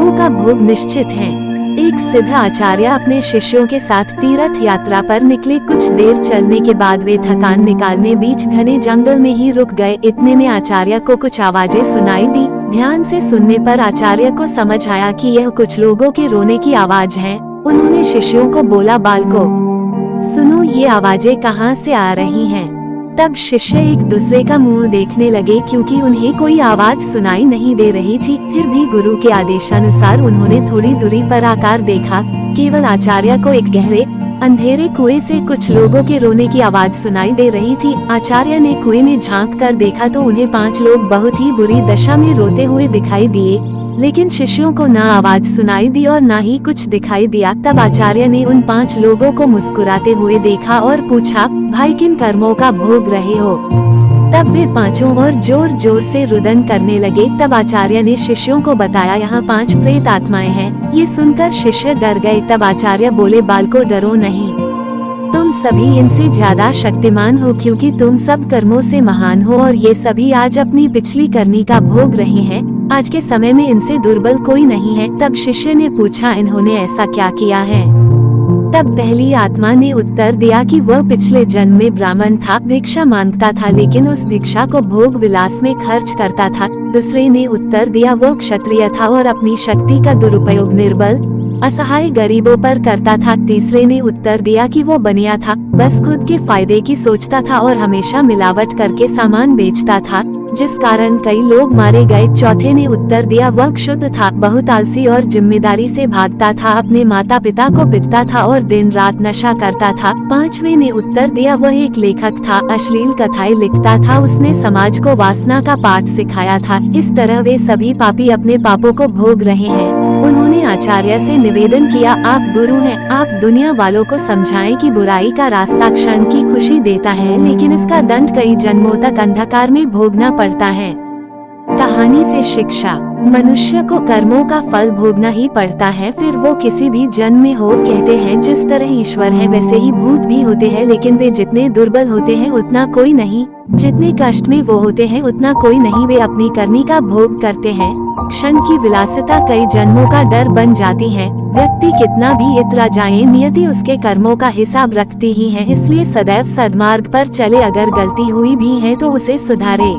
कर्मों का भोग निश्चित है। एक सिद्ध आचार्य अपने शिष्यों के साथ तीर्थ यात्रा पर निकले। कुछ देर चलने के बाद वे थकान निकालने बीच घने जंगल में ही रुक गए। इतने में आचार्य को कुछ आवाजें सुनाई दी। ध्यान से सुनने पर आचार्य को समझ आया कि यह कुछ लोगों के रोने की आवाज है। उन्होंने शिष्यों को बोला, बालकों, सुनो, ये आवाजें कहाँ से आ रही हैं? तब शिष्य एक दूसरे का मुंह देखने लगे क्योंकि उन्हें कोई आवाज सुनाई नहीं दे रही थी। फिर भी गुरु के आदेशानुसार उन्होंने थोड़ी दूरी पर आकर देखा। केवल आचार्य को एक गहरे अंधेरे कुएं से कुछ लोगों के रोने की आवाज सुनाई दे रही थी। आचार्य ने कुएं में झांक कर देखा तो उन्हें 5 लोग बहुत ही बुरी दशा में रोते हुए दिखाई दिए, लेकिन शिष्यों को ना आवाज सुनाई दी और ना ही कुछ दिखाई दिया। तब आचार्य ने उन 5 लोगों को मुस्कुराते हुए देखा और पूछा, भाई, किन कर्मों का भोग रहे हो? तब वे पांचों और जोर जोर से रुदन करने लगे। तब आचार्य ने शिष्यों को बताया, यहाँ 5 प्रेत आत्माएं हैं। ये सुनकर शिष्य डर गए। तब आचार्य बोले, बालकों, डरो नहीं, तुम सभी इनसे ज्यादा शक्तिमान हो क्योंकि तुम सब कर्मों से महान हो और ये सभी आज अपनी पिछली करनी का भोग रहे हैं। आज के समय में इनसे दुर्बल कोई नहीं है। तब शिष्य ने पूछा, इन्होंने ऐसा क्या किया है? तब पहली आत्मा ने उत्तर दिया कि वह पिछले जन्म में ब्राह्मण था, भिक्षा मांगता था, लेकिन उस भिक्षा को भोग विलास में खर्च करता था। दूसरे ने उत्तर दिया, वह क्षत्रिय था और अपनी शक्ति का दुरुपयोग निर्बल असहाय गरीबों पर करता था। तीसरे ने उत्तर दिया कि वो बनिया था, बस खुद के फायदे की सोचता था और हमेशा मिलावट करके सामान बेचता था, जिस कारण कई लोग मारे गए। चौथे ने उत्तर दिया, वह क्षुद्र था, बहुत आलसी और जिम्मेदारी से भागता था, अपने माता पिता को पिटता था और दिन रात नशा करता था। पांचवे ने उत्तर दिया, वह एक लेखक था, अश्लील कथाएं लिखता था, उसने समाज को वासना का पाठ सिखाया था। इस तरह वे सभी पापी अपने पापों को भोग रहे हैं। उन्होंने आचार्य से निवेदन किया, आप गुरु हैं, आप दुनिया वालों को समझाएं कि बुराई का रास्ता क्षण की खुशी देता है, लेकिन इसका दंड कई जन्मों तक अंधकार में भोगना पड़ता है। कहानी से शिक्षा, मनुष्य को कर्मों का फल भोगना ही पड़ता है, फिर वो किसी भी जन्म में हो। कहते हैं, जिस तरह ईश्वर है वैसे ही भूत भी होते हैं, लेकिन वे जितने दुर्बल होते हैं उतना कोई नहीं, जितने कष्ट में वो होते हैं उतना कोई नहीं। वे अपनी करनी का भोग करते हैं। क्षण की विलासिता कई जन्मों का डर बन जाती है। व्यक्ति कितना भी इतरा जाए, नियति उसके कर्मों का हिसाब रखती ही है। इसलिए सदैव सद्मार्ग पर चले, अगर गलती हुई भी है तो उसे सुधारे।